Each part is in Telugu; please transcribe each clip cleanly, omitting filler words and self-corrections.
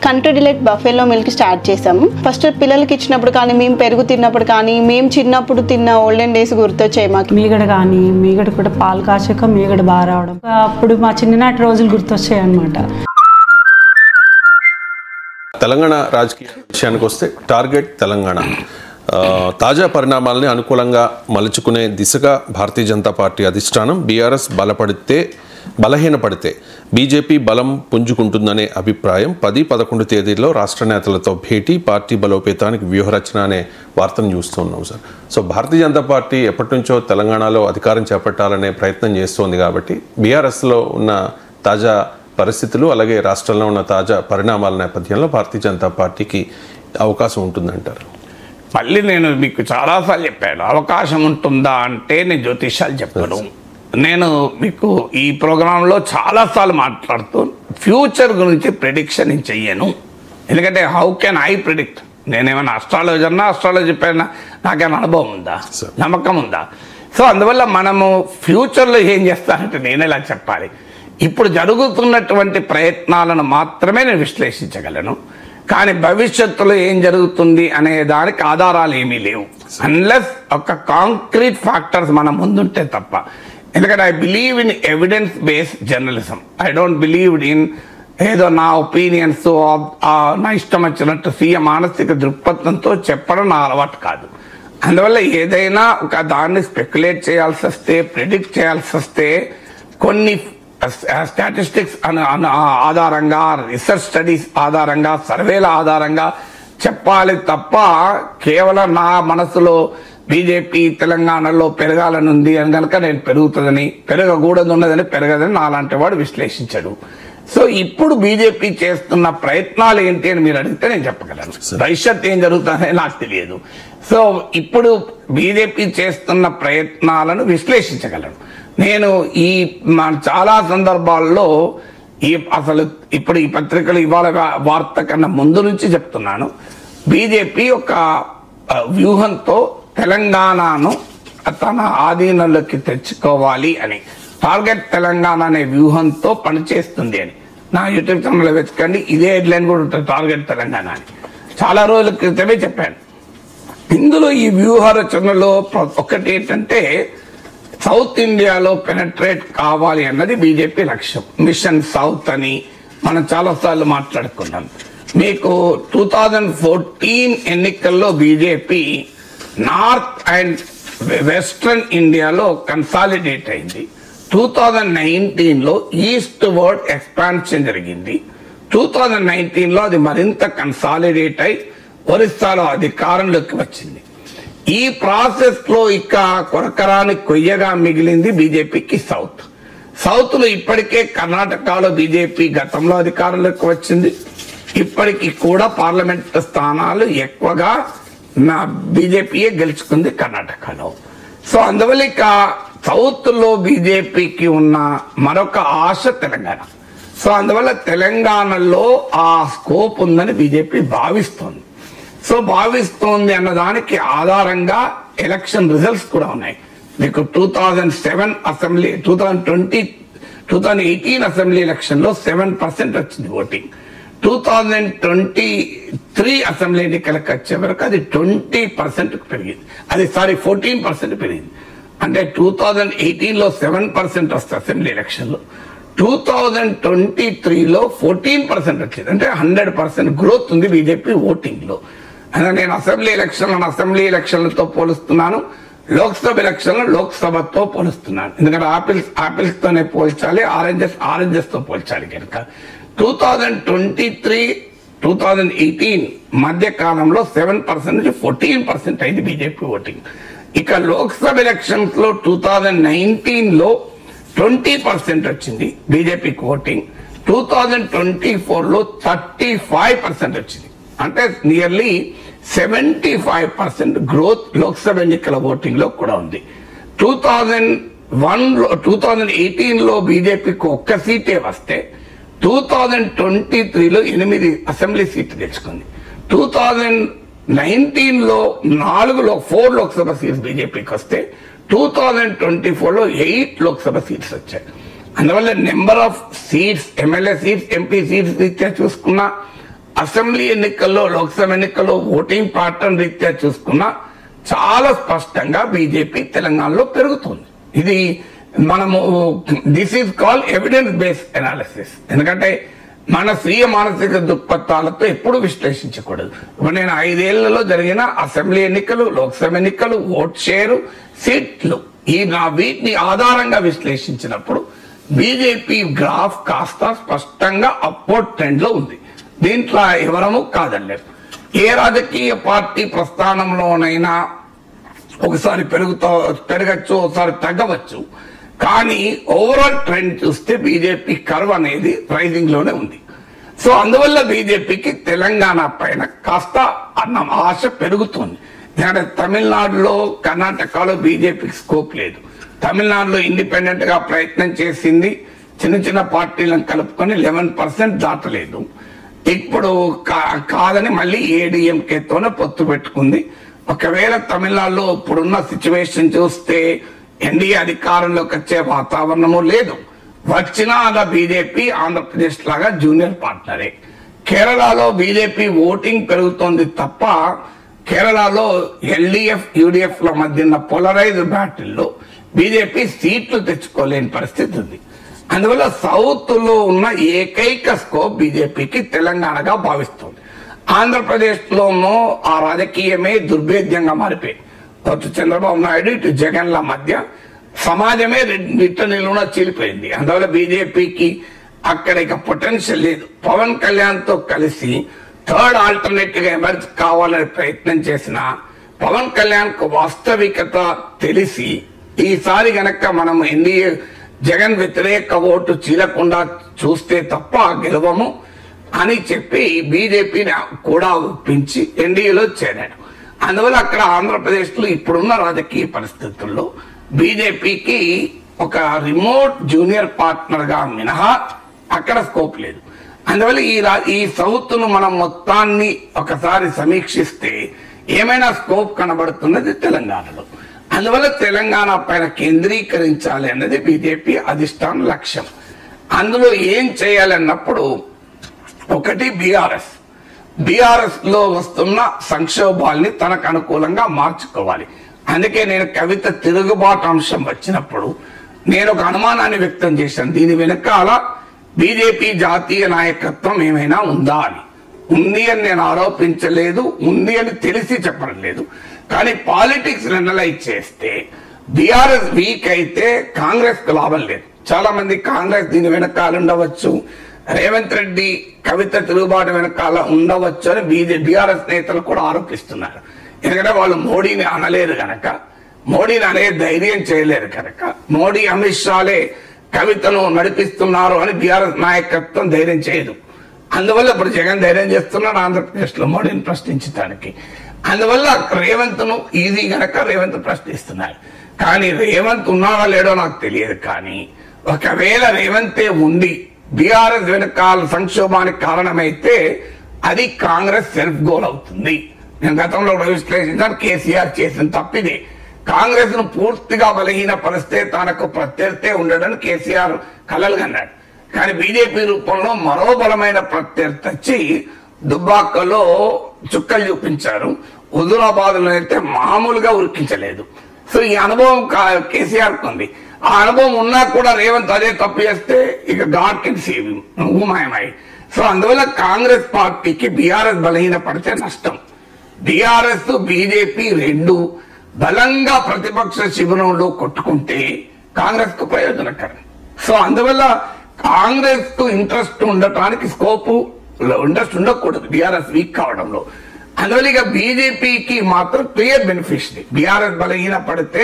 Country delight buffalo milk start చేసాము. ఫస్ట్ పిల్లలకి ఇచ్చినప్పుడు కానీ, మేము పెరుగు తిన్నప్పుడు కానీ, మేము చిన్నప్పుడు తిన్న ఓల్డెన్ డేస్ గుర్తొచ్చాయి మాకు. మీగడ కానీ, మీగడ కూడా పాలు కాచాక మీగడ బాగా రావడం, అప్పుడు మా చిన్ననాటి రోజులు గుర్తొచ్చాయి అన్నమాట. తెలంగాణ రాజకీయ విషయానికి వస్తే టార్గెట్ తెలంగాణ తాజా పరిణామాలని అనుకూలంగా మలుచుకునే దిశగా భారతీయ జనతా పార్టీ అధిష్టానం బీఆర్ఎస్ బలహీనపడితే బీజేపీ బలం పుంజుకుంటుందనే అభిప్రాయం 10-11 తేదీల్లో రాష్ట్ర నేతలతో భేటీ, పార్టీ బలోపేతానికి వ్యూహరచన అనే వార్తను చూస్తున్నాం sir. So Bharatiya Janata party ఎప్పటి నుంచో తెలంగాణలో అధికారం చేపట్టాలనే ప్రయత్నం చేస్తోంది కాబట్టి బీఆర్ఎస్లో ఉన్న తాజా పరిస్థితులు అలాగే రాష్ట్రంలో ఉన్న తాజా పరిణామాల నేపథ్యంలో భారతీయ జనతా పార్టీకి అవకాశం ఉంటుందంటారు. మళ్ళీ నేను మీకు చాలాసార్లు చెప్పాను, అవకాశం ఉంటుందా అంటే నేను జ్యోతిష్యాలు చెప్పను. నేను మీకు ఈ ప్రోగ్రాంలో చాలాసార్లు మాట్లాడుతూ ఫ్యూచర్ గురించి ప్రిడిక్షన్ నేను చెయ్యను. ఎందుకంటే హౌ కెన్ ఐ ప్రిడిక్ట్? నేనేమైనా అస్ట్రాలజీ చెప్పానా? నాకేమైనా అనుభవం ఉందా, నమ్మకం ఉందా? సో అందువల్ల మనము ఫ్యూచర్లో ఏం చేస్తానంటే నేను ఎలా చెప్పాలి? ఇప్పుడు జరుగుతున్నటువంటి ప్రయత్నాలను మాత్రమే నేను విశ్లేషించగలను. కానీ భవిష్యత్తులో ఏం జరుగుతుంది అనే దానికి ఆధారాలు ఏమీ లేవు, అన్లెస్ ఒక కాంక్రీట్ ఫ్యాక్టర్స్ మన ముందుంటే తప్ప. ఎందుకంటే I believe in evidence based journalism. I don't believe in ఏదో నా ఒపీనియన్స్ నా ఇష్టం వచ్చినట్టు స్వీయ మానసిక దృక్పథంతో చెప్పడం నా అలవాటు కాదు. అందువల్ల ఏదైనా ఒక దాన్ని స్పెక్యులేట్ చేయాల్సి వస్తే, ప్రిడిక్ట్ చేయాల్సి వస్తే కొన్ని స్టాటిస్టిక్స్ ఆధారంగా, రీసెర్చ్ స్టడీస్ ఆధారంగా, సర్వేల ఆధారంగా చెప్పాలి తప్ప కేవలం నా మనసులో బీజేపీ తెలంగాణలో పెరగాలనుంది అని కనుక నేను పెరుగుతుందని, పెరగకూడదు ఉన్నదని, పెరగదని నాలాంటి వాడు విశ్లేషించడు. సో ఇప్పుడు బీజేపీ చేస్తున్న ప్రయత్నాలు ఏంటి అని మీరు అడిగితే నేను చెప్పగలను. భవిష్యత్ ఏం జరుగుతుందని నాకు తెలియదు. సో ఇప్పుడు బీజేపీ చేస్తున్న ప్రయత్నాలను విశ్లేషించగలను నేను. ఈ చాలా సందర్భాల్లో అసలు ఇప్పుడు ఈ పత్రికలు ఇవాళ వార్త కన్నా ముందు నుంచి చెప్తున్నాను, బీజేపీ ఒక వ్యూహంతో తెలంగాణను తన ఆధీనంలోకి తెచ్చుకోవాలి అని, టార్గెట్ తెలంగాణ అనే వ్యూహంతో పనిచేస్తుంది అని. నా యూట్యూబ్ ఛానల్లో వెతకండి, ఇదే హెడ్లైన్ కూడా ఉంటుంది, టార్గెట్ తెలంగాణ అని. చాలా రోజుల క్రితమే చెప్పాను. ఇందులో ఈ వ్యూహ రచనలో ఒకటి ఏంటంటే సౌత్ ఇండియాలో పెనట్రేట్ కావాలి అన్నది బీజేపీ లక్ష్యం. మిషన్ సౌత్ అని మనం చాలాసార్లు మాట్లాడుకున్నాం. మీకు 2014 ఎన్నికల్లో బీజేపీ నార్త్ అండ్ వెస్ట్రన్ ఇండియాలో కన్సాలిడేట్ అయింది. 2019లో ఈస్ట్ వర్డ్ ఎక్స్పాన్షన్ జరిగింది. 2019లో అది మరింత కన్సాలిడేట్ అయి ఒరిస్సాలో అధికారంలోకి వచ్చింది. ఈ ప్రాసెస్ లో ఇక కొరకరాని కొయ్యగా మిగిలింది బీజేపీకి సౌత్ లో ఇప్పటికే కర్ణాటకలో బీజేపీ గతంలో అధికారంలోకి వచ్చింది. ఇప్పటికీ కూడా పార్లమెంట్ స్థానాలు ఎక్కువగా బీజేపీయే గెలుచుకుంది కర్ణాటకలో. సో అందువల్ల ఇక సౌత్ లో బీజేపీకి ఉన్న మరొక ఆశ తెలంగాణ. సో అందువల్ల తెలంగాణలో ఆ స్కోప్ ఉందని బీజేపీ భావిస్తోంది. సో భావిస్తోంది అన్నదానికి ఆధారంగా ఎలక్షన్ రిజల్ట్స్ కూడా ఉన్నాయి. మీకు 2007 అసెంబ్లీ 2018 అసెంబ్లీ ఎలక్షన్ లో 7% వచ్చింది ఓటింగ్. 2023 అసెంబ్లీ ఎన్నికలకు వచ్చే వరకు అది 20% పెరిగింది. 14% పెరిగింది. అంటే 2018లో 7% వస్తే అసెంబ్లీ ఎలక్షన్ లో 2023లో 14% వచ్చింది. అంటే 100% గ్రోత్ ఉంది బీజేపీ ఓటింగ్ లో. నేను అసెంబ్లీ ఎలక్షన్లతో పోలుస్తున్నాను, లోక్సభ ఎలక్షన్లు లోక్సభతో పోలుస్తున్నాను. ఎందుకంటే ఆపిల్స్ తోనే పోల్చాలి, ఆరెంజెస్ తో పోల్చాలి కనుక. 2023-2018 మధ్య కాలంలో 7% నుంచి 14% అయింది బీజేపీ ఓటింగ్. ఇక లోక్సభ ఎలక్షన్స్ లో 2019లో 20% వచ్చింది బీజేపీకి ఓటింగ్. 2024లో 35% వచ్చింది. అంటే నియర్లీ 75% గ్రోత్ లోక్సభ ఎన్నికల ఓటింగ్ లో కూడా ఉంది. 2018లో బీజేపీకి ఒక్క సీటే వస్తే 2023లో 8 అసెంబ్లీ సీట్లు తెచ్చుకుంది. 2019లో 4 లోక్సభ సీట్స్ బీజేపీకి వస్తే 2024లో 8 లోక్సభ సీట్స్ వచ్చాయి. అందువల్ల number of seats, MLA seats, MP seats రీత్యా చూసుకున్నా, అసెంబ్లీ ఎన్నికల్లో, లోక్సభ ఎన్నికల్లో ఓటింగ్ ప్యాటర్న్ రీత్యా చూసుకున్నా చాలా స్పష్టంగా బీజేపీ తెలంగాణలో పెరుగుతుంది. ఇది మనము this is call evidence based analysis. ఎందుకంటే మన స్వీయ మానసిక దృక్పథాలతో ఎప్పుడు విశ్లేషించకూడదు. ఇప్పుడు నేను 5 ఏళ్లలో జరిగిన అసెంబ్లీ ఎన్నికలు, లోక్సభ ఎన్నికలు, ఓట్ షేరు, సీట్లు వీటిని ఆధారంగా విశ్లేషించినప్పుడు బీజేపీ గ్రాఫ్ కాస్త స్పష్టంగా అప్వర్డ్ ట్రెండ్ లో ఉంది. దీంట్లో ఎవరము కాదనలేరు. ఏ రాజకీయ పార్టీ ప్రస్థానంలోనైనా ఒకసారి పెరగచ్చు, ఒకసారి తగ్గవచ్చు. కానీ ఓవరాల్ ట్రెండ్ చూస్తే బీజేపీ కర్వ్ అనేది రైజింగ్ లోనే ఉంది. సో అందువల్ల బీజేపీకి తెలంగాణ పైన కాస్త అన్న ఆశ పెరుగుతుంది. ఎందుకంటే తమిళనాడులో, కర్ణాటకలో బీజేపీకి స్కోప్ లేదు. తమిళనాడులో ఇండిపెండెంట్ గా ప్రయత్నం చేసింది, చిన్న చిన్న పార్టీలను కలుపుకొని 11% దాటలేదు. ఇప్పుడు కాదని మళ్ళీ ఏడీఎంకేతోనే పొత్తు పెట్టుకుంది. ఒకవేళ తమిళనాడులో ఇప్పుడున్న సిచ్యువేషన్ చూస్తే ఎన్డీఏ అధికారంలోకి వచ్చే వాతావరణము లేదు. వచ్చినా అలా బీజేపీ ఆంధ్రప్రదేశ్ లాగా జూనియర్ పార్ట్నరే. కేరళలో బీజేపీ ఓటింగ్ పెరుగుతోంది తప్ప కేరళలో ఎల్డీఎఫ్, యూడీఎఫ్ ల మధ్య ఉన్న పోలరైజ్డ్ బ్యాటిల్లో బీజేపీ సీట్లు తెచ్చుకోలేని పరిస్థితి ఉంది. అందువల్ల సౌత్ లో ఉన్న ఏకైక స్కోప్ బీజేపీకి తెలంగాణగా భావిస్తుంది. ఆంధ్రప్రదేశ్ లోనూ ఆ రాజకీయమే దుర్భేద్యంగా మారిపోయింది. అటు చంద్రబాబు నాయుడు, ఇటు జగన్ల మధ్య సమాజమే నిట్ట నిలువున చీలిపోయింది. అందువల్ల బీజేపీకి అక్కడ ఇక పొటెన్షియల్ లేదు. పవన్ కళ్యాణ్ తో కలిసి థర్డ్ ఆల్టర్నేటివ్ గా ఎమర్జ్ కావాలని ప్రయత్నం చేసిన పవన్ కళ్యాణ్ కు వాస్తవికత తెలిసి ఈసారి గనక మనం ఎన్డీఏ జగన్ వ్యతిరేక ఓటు చీలకుండా చూస్తే తప్ప గెలవము అని చెప్పి బీజేపీని కూడా ఒప్పించి ఎన్డీఏలో చేరాడు. అందువల్ల అక్కడ ఆంధ్రప్రదేశ్ లో ఇప్పుడున్న రాజకీయ పరిస్థితుల్లో బీజేపీకి ఒక రిమోట్ జూనియర్ పార్ట్నర్ గా మినహా అక్కడ స్కోప్ లేదు. అందువల్ల ఈ సౌత్ ను మనం మొత్తాన్ని ఒకసారి సమీక్షిస్తే ఏమైనా స్కోప్ కనబడుతున్నది తెలంగాణలో. అందువల్ల తెలంగాణ పైన కేంద్రీకరించాలి అన్నది బీజేపీ అధిష్టాన లక్ష్యం. అందులో ఏం చేయాలన్నప్పుడు ఒకటి బీఆర్ఎస్ లో వస్తున్న సంక్షోభాల్ని తనకు అనుకూలంగా మార్చుకోవాలి. అందుకే నేను కవిత తిరుగుబాటు అంశం వచ్చినప్పుడు నేను ఒక అనుమానాన్ని వ్యక్తం చేశాను. దీని వెనకాల బీజేపీ జాతీయ నాయకత్వం ఏమైనా ఉందా అని. ఉంది అని నేను ఆరోపించలేదు, ఉంది అని తెలిసి చెప్పడం లేదు. కానీ పాలిటిక్స్ అనలైజ్ చేస్తే బీఆర్ఎస్ వీక్ అయితే కాంగ్రెస్ కు లాభం లేదు. చాలా మంది కాంగ్రెస్ దీని వెనకాల ఉండవచ్చు, రేవంత్ రెడ్డి కవిత తిరుగుబాటు వెనకాల ఉండవచ్చు అని బీఆర్ఎస్ నేతలు కూడా ఆరోపిస్తున్నారు. ఎందుకంటే వాళ్ళు మోడీని అనలేరు కనుక, మోడీని అనే ధైర్యం చేయలేరు కనుక, మోడీ అమిత్ షాలే కవితను నడిపిస్తున్నారు అని బీఆర్ఎస్ నాయకత్వం ధైర్యం చేయదు. అందువల్ల ఇప్పుడు జగన్ ధైర్యం చేస్తున్నాడు ఆంధ్రప్రదేశ్ లో మోడీని ప్రశ్నించడానికి. అందువల్ల రేవంత్ ను ఈజీ గనక రేవంత్ ప్రశ్నిస్తున్నారు. కానీ రేవంత్ ఉన్నాడో లేడో నాకు తెలియదు. కానీ ఒకవేళ రేవంతే ఉండి బీఆర్ఎస్ వెనకాల సంక్షోభానికి కారణమైతే అది కాంగ్రెస్ సెల్ఫ్ గోల్ అవుతుంది. నేను గతంలో విశ్లేషించాను, కేసీఆర్ చేసిన తప్పిదే. కాంగ్రెస్ ను పూర్తిగా బలహీనపరిస్తే తనకు ప్రత్యర్థి ఉండడని కేసీఆర్ కలలు కన్నాడు. కానీ బీజేపీ రూపంలో మరో బలమైన ప్రత్యర్థి వచ్చి దుబ్బాకలో చుక్కలు చూపించారు. హుజూరాబాద్ లో అయితే మామూలుగా ఉరికించలేదు. సో ఈ అనుభవం కేసీఆర్ ఉంది. ఆ అనుభవం ఉన్నా కూడా రేవంత్ అదే తప్పు చేస్తే ఇక గాడ్ కెన్ సేవ్ ఊమాయమై. సో అందువల్ల కాంగ్రెస్ పార్టీకి బీఆర్ఎస్ బలహీన పడితే నష్టం. బీఆర్ఎస్ బీజేపీ రెండు బలంగా ప్రతిపక్ష శిబిరంలో కొట్టుకుంటే కాంగ్రెస్ కు ప్రయోజనకరం. సో అందువల్ల కాంగ్రెస్ కు ఇంట్రెస్ట్ ఉండటానికి ఇంట్రెస్ట్ ఉండకూడదు బీఆర్ఎస్ వీక్ కావడంలో. అందువల్ల ఇక బీజేపీకి మాత్రం క్లియర్ బెనిఫిషరీ. బీఆర్ఎస్ బలహీన పడితే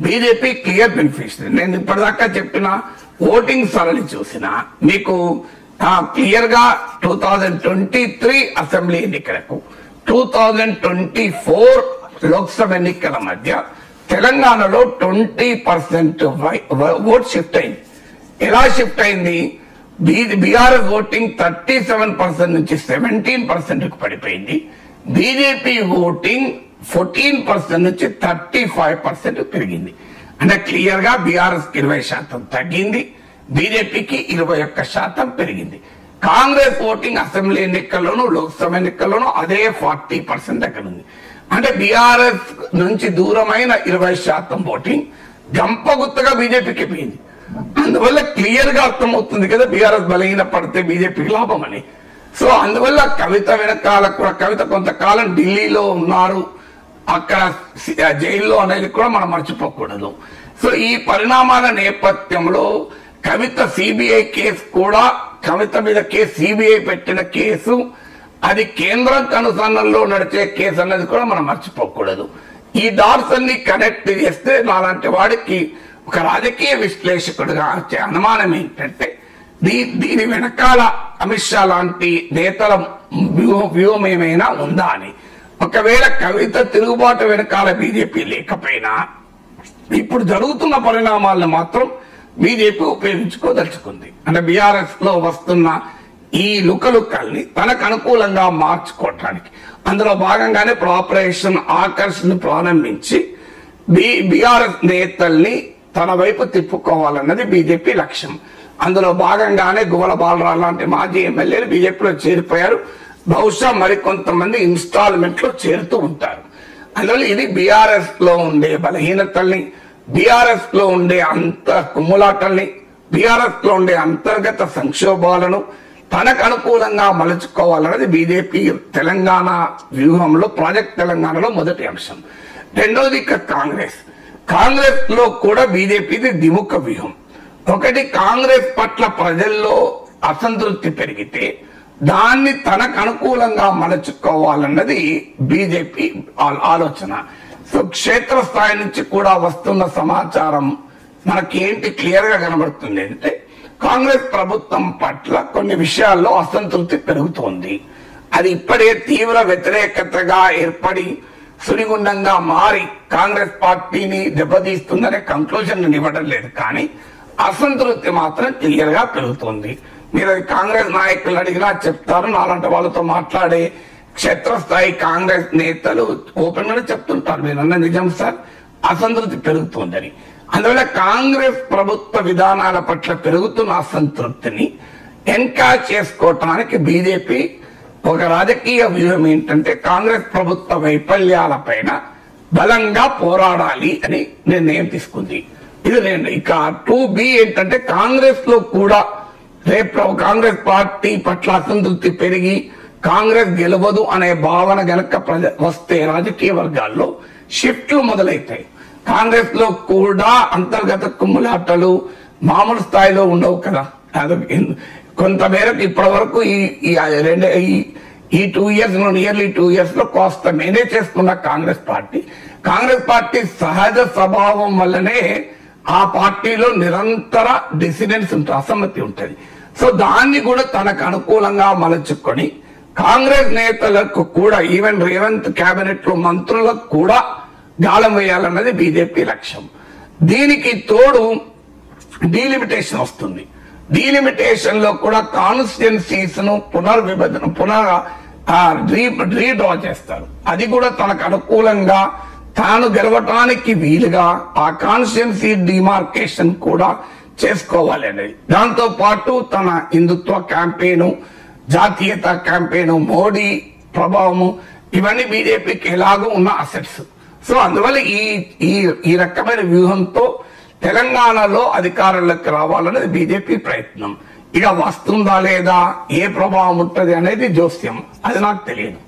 బీజేపీ క్లియర్ బెనిఫిషరీ. నేను ఇప్పటిదాకా చెప్పిన ఓటింగ్ సరళి చూసిన మీకు క్లియర్ గా 2023 అసెంబ్లీ ఎన్నికలకు 2024 లోక్సభ ఎన్నికల మధ్య తెలంగాణలో 20% ఓట్ షిఫ్ట్ అయింది. ఎలా షిఫ్ట్ అయింది? బీఆర్ఎస్ ఓటింగ్ 37% నుంచి 17% కు పడిపోయింది. బీజేపీ ఓటింగ్ 14% నుంచి 35% పెరిగింది. అంటే క్లియర్ గా బీఆర్ఎస్ 20% తగ్గింది, బీజేపీకి 21% పెరిగింది. కాంగ్రెస్ ఓటింగ్ అసెంబ్లీ ఎన్నికల్లోనూ లోక్సభ ఎన్నికల్లోనూ అదే 40% దగ్గర ఉంది. అంటే బీఆర్ఎస్ నుంచి దూరమైన 20% ఓటింగ్ గంపగుత్తగా బీజేపీకి పోయింది. అందువల్ల క్లియర్ గా అర్థమవుతుంది కదా బీఆర్ఎస్ బలహీన పడితే బీజేపీకి లాభం అని. సో అందువల్ల కవిత వెనకాల కూడా, కవిత కొంతకాలం ఢిల్లీలో ఉన్నారు, అక్కడ జైల్లో అనేది కూడా మనం మర్చిపోకూడదు. సో ఈ పరిణామాల నేపథ్యంలో కవిత సిబిఐ కేసు కూడా, కవిత మీద సిబిఐ పెట్టిన కేసు అది కేంద్రం అనుసరణలో నడిచే కేసు అన్నది కూడా మనం మర్చిపోకూడదు. ఈ డాట్స్ అన్ని కనెక్ట్ చేస్తే నాలాంటి వాడికి ఒక రాజకీయ విశ్లేషకుడిగా వచ్చే అనుమానం ఏంటంటే దీని వెనకాల అమిత్ షా లాంటి నేతల వ్యూహం ఏమైనా ఉందా అని. ఒకవేళ కవిత తిరుగుబాటు వెనకాల బీజేపీ లేకపోయినా ఇప్పుడు జరుగుతున్న పరిణామాలను మాత్రం బీజేపీ ఉపయోగించుకోదలుచుకుంది. అంటే బీఆర్ఎస్ లో వస్తున్న ఈ లుకలుకల్ని తనకు అనుకూలంగా మార్చుకోవటానికి అందులో భాగంగానే ఇప్పుడు ఆపరేషన్ ఆకర్షణ ప్రారంభించి బీఆర్ఎస్ నేతల్ని తన వైపు తిప్పుకోవాలన్నది బీజేపీ లక్ష్యం. అందులో భాగంగానే గువ్వల బాలరాజు లాంటి మాజీ ఎమ్మెల్యేలు బీజేపీలో చేరిపోయారు. బహుశా మరికొంతమంది ఇన్స్టాల్మెంట్ లో చేరుతూ ఉంటారు. అందువల్ల ఇది బీఆర్ఎస్ లో ఉండే బలహీనతల్ని, బీఆర్ఎస్ లో ఉండే కుమ్ములాటల్ని, బీఆర్ఎస్ లో ఉండే అంతర్గత సంక్షోభాలను తనకు అనుకూలంగా మలుచుకోవాలన్నది బీజేపీ తెలంగాణ వ్యూహంలో, ప్రాజెక్ట్ తెలంగాణలో మొదటి అంశం. రెండోది కాంగ్రెస్ లో కూడా బీజేపీది ద్విముఖ వ్యూహం. ఒకటి, కాంగ్రెస్ పట్ల ప్రజల్లో అసంతృప్తి పెరిగితే దాన్ని తనకు అనుకూలంగా మలుచుకోవాలన్నది బీజేపీ ఆలోచన. సో క్షేత్రస్థాయి నుంచి కూడా వస్తున్న సమాచారం మనకి ఏంటి క్లియర్ గా కనబడుతుంది అంటే కాంగ్రెస్ ప్రభుత్వం పట్ల కొన్ని విషయాల్లో అసంతృప్తి పెరుగుతోంది. అది ఇప్పుడే తీవ్ర వ్యతిరేకతగా ఏర్పడి సుడిగుండంగా మారి కాంగ్రెస్ పార్టీని దెబ్బతీస్తుందనే కంక్లూజన్ ఇవ్వడం లేదు, కానీ అసంతృప్తి మాత్రం క్లియర్ గా పెరుగుతుంది. మీరు కాంగ్రెస్ నాయకులు అడిగినా చెప్తారు. నాలాంటి వాళ్ళతో మాట్లాడే క్షేత్రస్థాయి కాంగ్రెస్ నేతలు ఓపెన్ గా చెప్తుంటారు, మీరన్న నిజం సార్, అసంతృప్తి పెరుగుతుందని. అందువల్ల కాంగ్రెస్ ప్రభుత్వ విధానాల పట్ల పెరుగుతున్న అసంతృప్తిని ఎన్కాష్ చేసుకోవటానికి బీజేపీ ఒక రాజకీయ వ్యూహం ఏంటంటే కాంగ్రెస్ ప్రభుత్వ వైఫల్యాల పైన బలంగా పోరాడాలి అని నిర్ణయం తీసుకుంది. ఇది నేను ఇక 2B ఏంటంటే కాంగ్రెస్ లో కూడా రేపు కాంగ్రెస్ పార్టీ పట్ల అసంతృప్తి పెరిగి కాంగ్రెస్ గెలవదు అనే భావన గనక వస్తే రాజకీయ వర్గాల్లో షిఫ్ట్లు మొదలైతాయి. కాంగ్రెస్ లో కూడా అంతర్గత కుమ్ములాటలు మామూలు స్థాయిలో ఉండవు కదా. కొంతమేరకు ఇప్పటి వరకు ఈ 2 years లో, నియర్లీ 2 years లో కాస్త మేనేజ్ చేసుకున్న కాంగ్రెస్ పార్టీ సహజ స్వభావం వల్లనే ఆ పార్టీలో నిరంతర డిసిడెన్స్ ఉంటుంది, అసమ్మతి ఉంటుంది. సో దాన్ని కూడా తనకు అనుకూలంగా మలుచుకొని కాంగ్రెస్ నేతలకు కూడా, ఈవెన్ రేవంత్ కేబినెట్ లో మంత్రులకు కూడా గాలం వేయాలన్నది బీజేపీ లక్ష్యం. దీనికి తోడు డీలిమిటేషన్ వస్తుంది. డీలిమిటేషన్ లో కూడా కాన్స్టిట్యుయెన్సీస్ ను రీడ్రా చేస్తారు. అది కూడా తనకు అనుకూలంగా తాను గెలవటానికి వీలుగా ఆ కాన్స్టిట్యుయెన్సీ డిమార్కేషన్ కూడా చేసుకోవాలి అనేది. దాంతో పాటు తన హిందుత్వ క్యాంపెయిన్, జాతీయత క్యాంపెయిన్, మోడీ ప్రభావము, ఇవన్నీ బీజేపీకి ఎలాగో ఉన్న అసెట్స్. సో అందువల్ల ఈ రకమైన వ్యూహంతో తెలంగాణలో అధికారంలోకి రావాలనేది బీజేపీ ప్రయత్నం. ఇక వస్తుందా లేదా, ఏ ప్రభావం ఉంటుంది అనేది జోస్యం, అది నాకు తెలియదు.